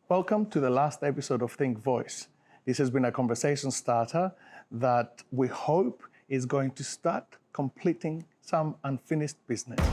Welcome to the last episode of Think Voice. This has been a conversation starter that we hope is going to start completing some unfinished business.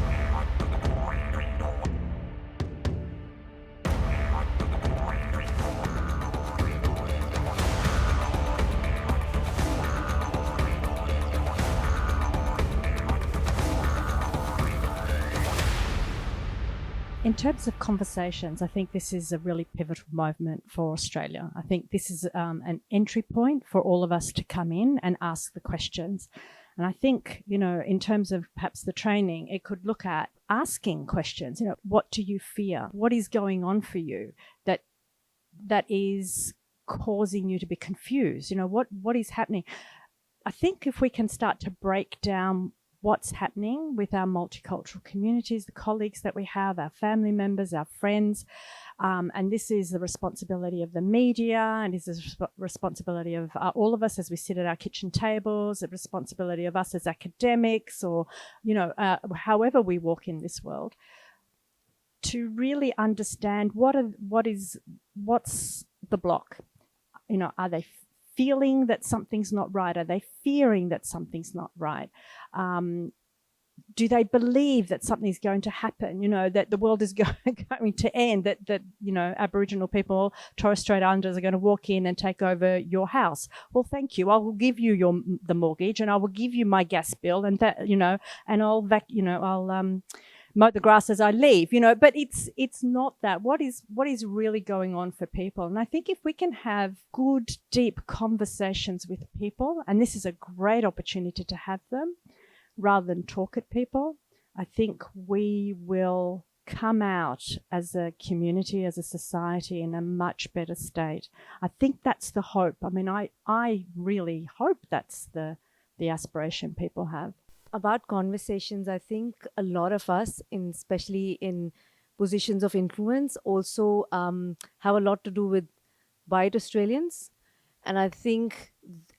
In terms of conversations, I think this is a really pivotal moment for Australia. I think this is an entry point for all of us to come in and ask the questions. And I think, in terms of perhaps the training, it could look at asking questions. What do you fear? What is going on for you that is causing you to be confused? What is happening? I think if we can start to break down what's happening with our multicultural communities, the colleagues that we have, our family members, our friends. And this is the responsibility of the media, and this is the responsibility of all of us as we sit at our kitchen tables, the responsibility of us as academics, or, however we walk in this world, to really understand what's the block. Are they feeling that something's not right? Are they fearing that something's not right? Do they believe that something's going to happen? That the world is going to end, that Aboriginal people, Torres Strait Islanders are going to walk in and take over your house. Well, thank you. I will give you the mortgage, and I will give you my gas bill, and that, and I'll mow the grass as I leave, but it's not that. What is really going on for people? And I think if we can have good, deep conversations with people, and this is a great opportunity to have them, rather than talk at people, I think we will come out as a community, as a society, in a much better state. I think that's the hope. I mean, I really hope that's the aspiration people have. About conversations, I think a lot of us, especially in positions of influence, also have a lot to do with white Australians. And I think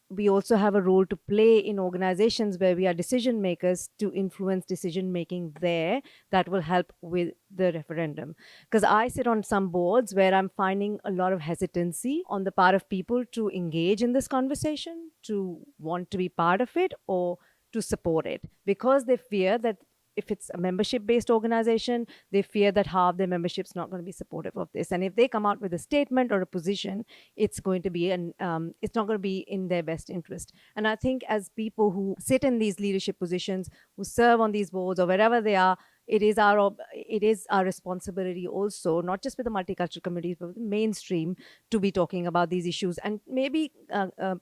we also have a role to play in organizations where we are decision makers to influence decision making there that will help with the referendum. Because I sit on some boards where I'm finding a lot of hesitancy on the part of people to engage in this conversation, to want to be part of it, or to support it, because they fear that if it's a membership-based organization, they fear that half their membership's not going to be supportive of this. And if they come out with a statement or a position, it's going to be it's not going to be in their best interest. And I think as people who sit in these leadership positions, who serve on these boards or wherever they are, it is our responsibility also, not just with the multicultural communities, but with the mainstream, to be talking about these issues, and maybe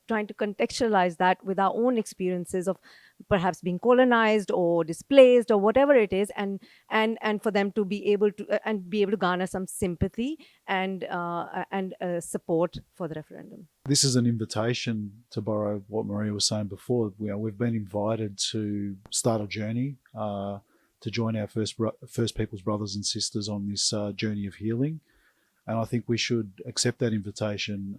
trying to contextualize that with our own experiences of perhaps being colonized or displaced or whatever it is, and for them to be able to garner some sympathy and support for the referendum. This is an invitation, to borrow what Maria was saying before. We've been invited to start a journey, to join our First Peoples brothers and sisters on this journey of healing. And I think we should accept that invitation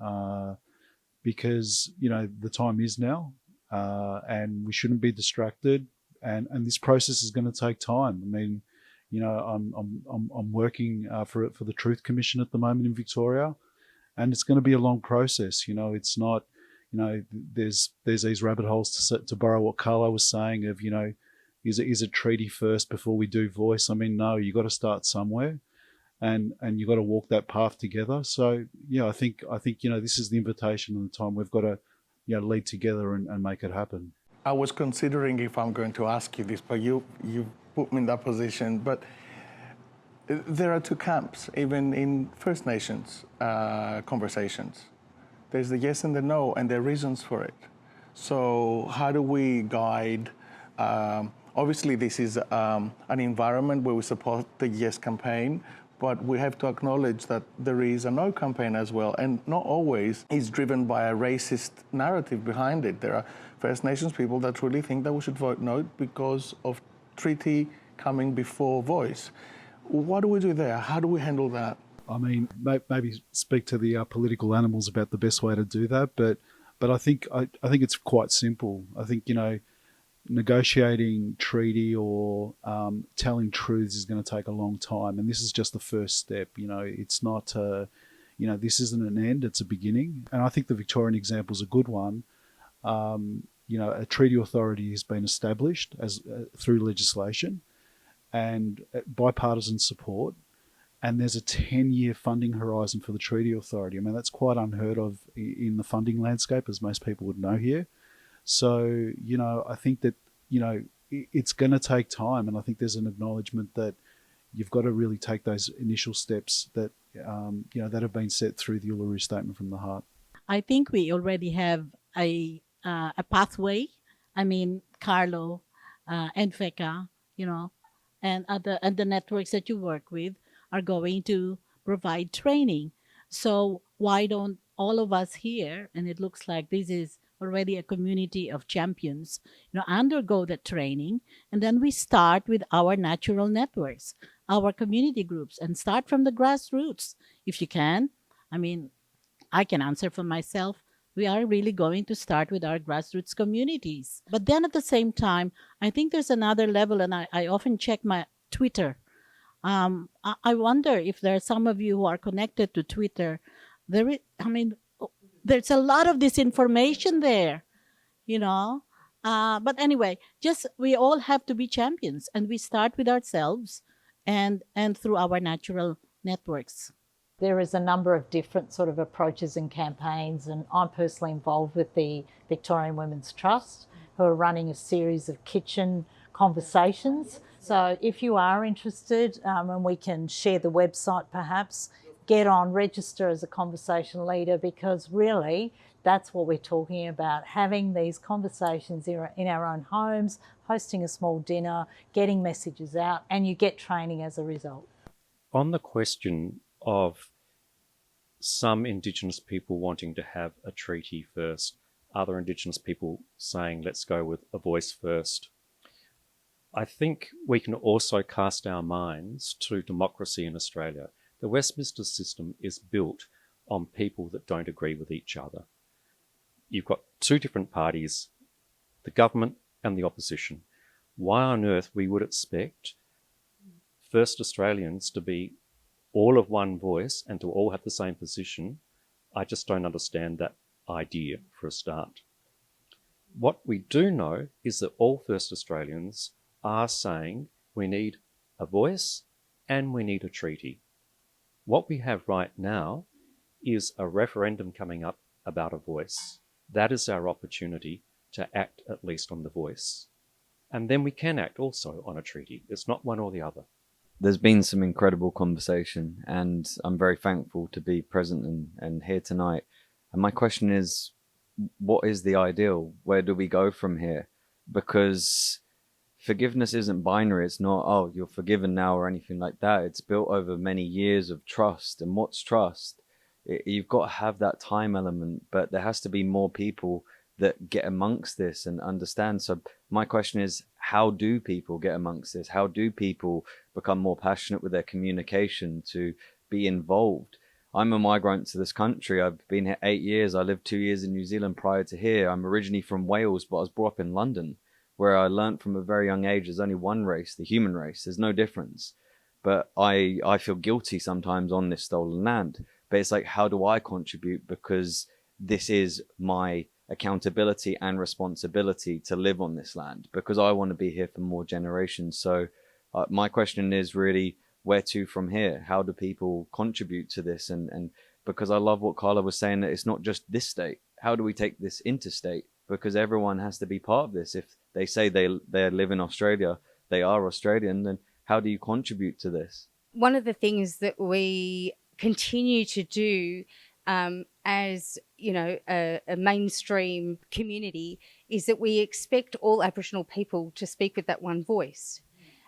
because, the time is now, and we shouldn't be distracted. And this process is going to take time. I mean, I'm working for the Truth Commission at the moment in Victoria, and it's going to be a long process. It's not, there's these rabbit holes, to borrow what Carlo was saying, of, is it treaty first before we do voice? I mean, no, you got to start somewhere, and you got to walk that path together. So I think this is the invitation and the time we've got to lead together and make it happen. I was considering if I'm going to ask you this, but you put me in that position. But there are two camps, even in First Nations conversations. There's the yes and the no, and there are reasons for it. So how do we guide? Obviously, this is an environment where we support the yes campaign, but we have to acknowledge that there is a no campaign as well, and not always is driven by a racist narrative behind it. There are First Nations people that really think that we should vote no because of treaty coming before voice. What do we do there? How do we handle that? I mean, maybe speak to the political animals about the best way to do that, but I think it's quite simple. I think, negotiating treaty or telling truths is going to take a long time, and this is just the first step. It's not this isn't an end, it's a beginning. And I think the Victorian example is a good one. A treaty authority has been established through legislation and bipartisan support, and there's a 10-year funding horizon for the treaty authority. I mean, that's quite unheard of in the funding landscape, as most people would know here. So, I think that, it's going to take time, and I think there's an acknowledgement that you've got to really take those initial steps that, that have been set through the Uluru Statement from the Heart. I think we already have a pathway. I mean, Carlo and Feka, and the networks that you work with are going to provide training. So why don't all of us here, and it looks like this is already a community of champions, undergo that training, and then we start with our natural networks, our community groups, and start from the grassroots if you can. I mean, I can answer for myself. We are really going to start with our grassroots communities. But then at the same time, I think there's another level, and I often check my Twitter. I wonder if there are some of you who are connected to Twitter. There's a lot of disinformation there, But anyway, we all have to be champions, and we start with ourselves and through our natural networks. There is a number of different sort of approaches and campaigns, and I'm personally involved with the Victorian Women's Trust, who are running a series of kitchen conversations. So if you are interested, and we can share the website perhaps, get on, register as a conversation leader, because really that's what we're talking about, having these conversations in our own homes, hosting a small dinner, getting messages out, and you get training as a result. On the question of some Indigenous people wanting to have a treaty first, other Indigenous people saying let's go with a voice first, I think we can also cast our minds to democracy in Australia. The Westminster system is built on people that don't agree with each other. You've got two different parties, the government and the opposition. Why on earth we would expect First Australians to be all of one voice and to all have the same position? I just don't understand that idea for a start. What we do know is that all First Australians are saying we need a voice and we need a treaty. What we have right now is a referendum coming up about a voice. That is our opportunity to act at least on the voice. And then we can act also on a treaty. It's not one or the other. There's been some incredible conversation, and I'm very thankful to be present and here tonight. And my question is, what is the ideal? Where do we go from here? Because forgiveness isn't binary. It's not, oh, you're forgiven now or anything like that. It's built over many years of trust. And what's trust? You've got to have that time element, but there has to be more people that get amongst this and understand. So my question is, how do people get amongst this? How do people become more passionate with their communication, to be involved? I'm a migrant to this country. I've been here 8 years. I lived 2 years in New Zealand prior to here. I'm originally from Wales, but I was brought up in London, where I learned from a very young age there's only one race, the human race. There's no difference. But I feel guilty sometimes on this stolen land. But it's like, how do I contribute? Because this is my accountability and responsibility to live on this land, because I want to be here for more generations. So my question is really, where to from here? How do people contribute to this? And because I love what Carla was saying, that it's not just this state. How do we take this interstate? Because everyone has to be part of this. If they say they live in Australia, they are Australian, then how do you contribute to this? One of the things that we continue to do as a mainstream community is that we expect all Aboriginal people to speak with that one voice.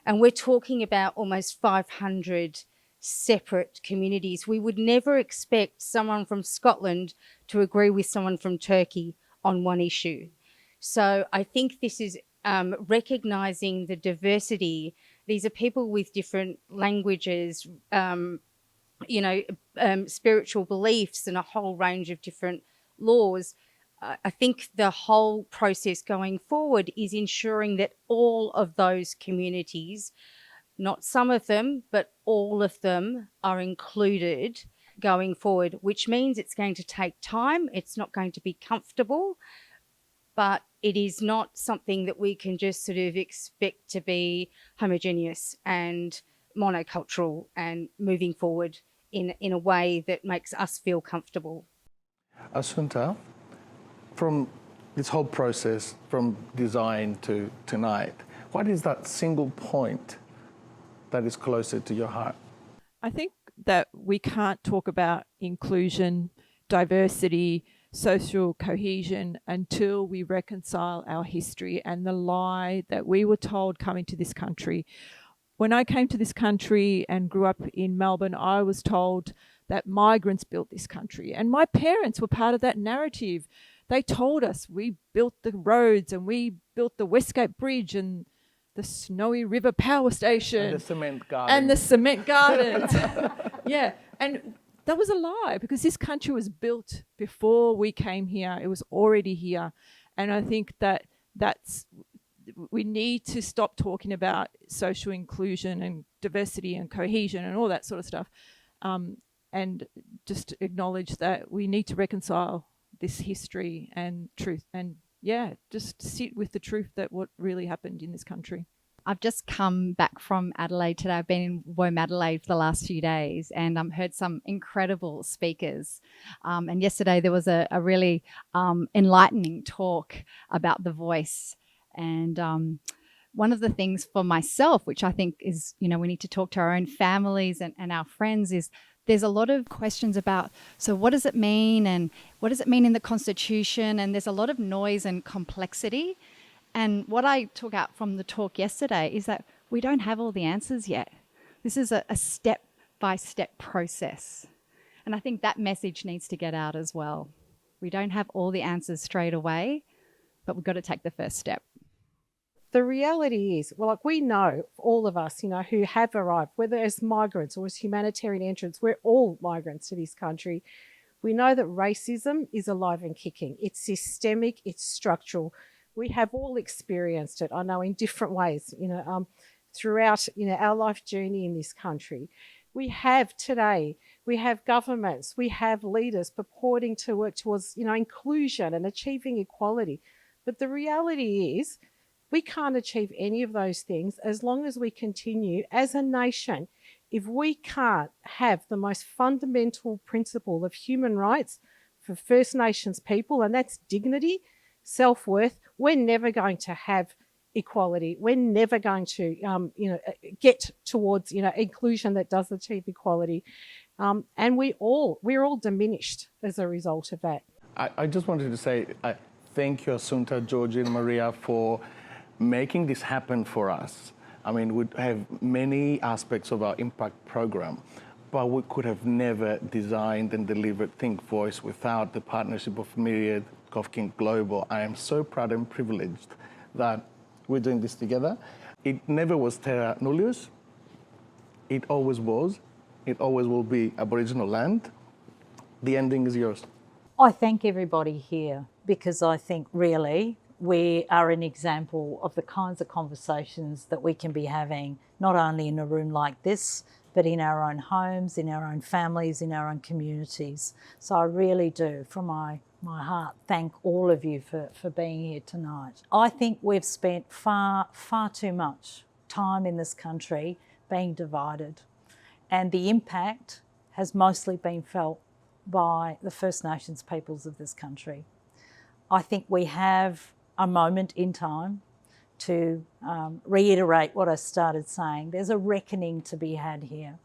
And we're talking about almost 500 separate communities. We would never expect someone from Scotland to agree with someone from Turkey on one issue. So I think this is recognising the diversity. These are people with different languages, spiritual beliefs and a whole range of different laws. I think the whole process going forward is ensuring that all of those communities, not some of them, but all of them, are included going forward, which means it's going to take time. It's not going to be comfortable, but it is not something that we can just sort of expect to be homogeneous and monocultural and moving forward in a way that makes us feel comfortable. Assunta, from this whole process, from design to tonight, what is that single point that is closer to your heart? I think that we can't talk about inclusion, diversity, social cohesion until we reconcile our history and the lie that we were told coming to this country. When I came to this country and grew up in Melbourne, I was told that migrants built this country, and my parents were part of that narrative. They told us we built the roads and we built the Westgate Bridge and the Snowy River Power Station. And the cement garden. And the cement gardens. Yeah, and that was a lie, because this country was built before we came here. It was already here. And I think we need to stop talking about social inclusion and diversity and cohesion and all that sort of stuff, and just acknowledge that we need to reconcile this history and truth, and just sit with the truth that what really happened in this country. I've just come back from Adelaide today. I've been in Womadelaide for the last few days and heard some incredible speakers. And yesterday there was a really enlightening talk about the voice. And one of the things for myself, which I think is, we need to talk to our own families and our friends, is there's a lot of questions about, so what does it mean, and what does it mean in the Constitution? And there's a lot of noise and complexity. And what I took out from the talk yesterday is that we don't have all the answers yet. This is a step-by-step process. And I think that message needs to get out as well. We don't have all the answers straight away, but we've got to take the first step. The reality is, well, like we know, all of us, who have arrived, whether as migrants or as humanitarian entrants, we're all migrants to this country. We know that racism is alive and kicking. It's systemic, it's structural. We have all experienced it, I know, in different ways, throughout, our life journey in this country. We have governments, we have leaders purporting to work towards, inclusion and achieving equality. But the reality is, we can't achieve any of those things as long as we continue as a nation. If we can't have the most fundamental principle of human rights for First Nations people, and that's dignity, self-worth, we're never going to have equality. We're never going to, get towards, inclusion that does achieve equality. And we're all diminished as a result of that. I just wanted to say thank you, Assunta, Georgie, and Maria, for making this happen for us. I mean, we have many aspects of our impact program, but we could have never designed and delivered Think Voice without the partnership of Myriad, Kofkin Global. I am so proud and privileged that we're doing this together. It never was terra nullius. It always was. It always will be Aboriginal land. The ending is yours. I thank everybody here because I think really we are an example of the kinds of conversations that we can be having, not only in a room like this, but in our own homes, in our own families, in our own communities. So I really do, from my heart, thank all of you for being here tonight. I think we've spent far too much time in this country being divided, and the impact has mostly been felt by the First Nations peoples of this country. I think we have a moment in time to reiterate what I started saying. There's a reckoning to be had here.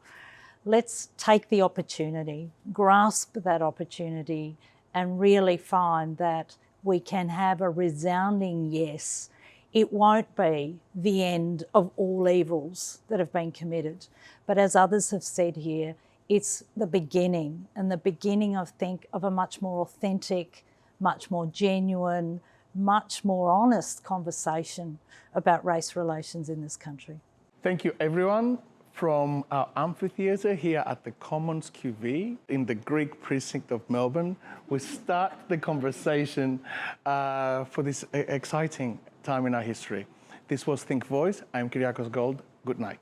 Let's take the opportunity, grasp that opportunity, and really find that we can have a resounding yes. It won't be the end of all evils that have been committed, but as others have said here, it's the beginning, and the beginning, I think, of a much more authentic, much more genuine, much more honest conversation about race relations in this country. Thank you, everyone. From our amphitheatre here at the Commons QV in the Greek precinct of Melbourne, we start the conversation for this exciting time in our history. This was Think Voice. I'm Kyriakos Gold. Good night.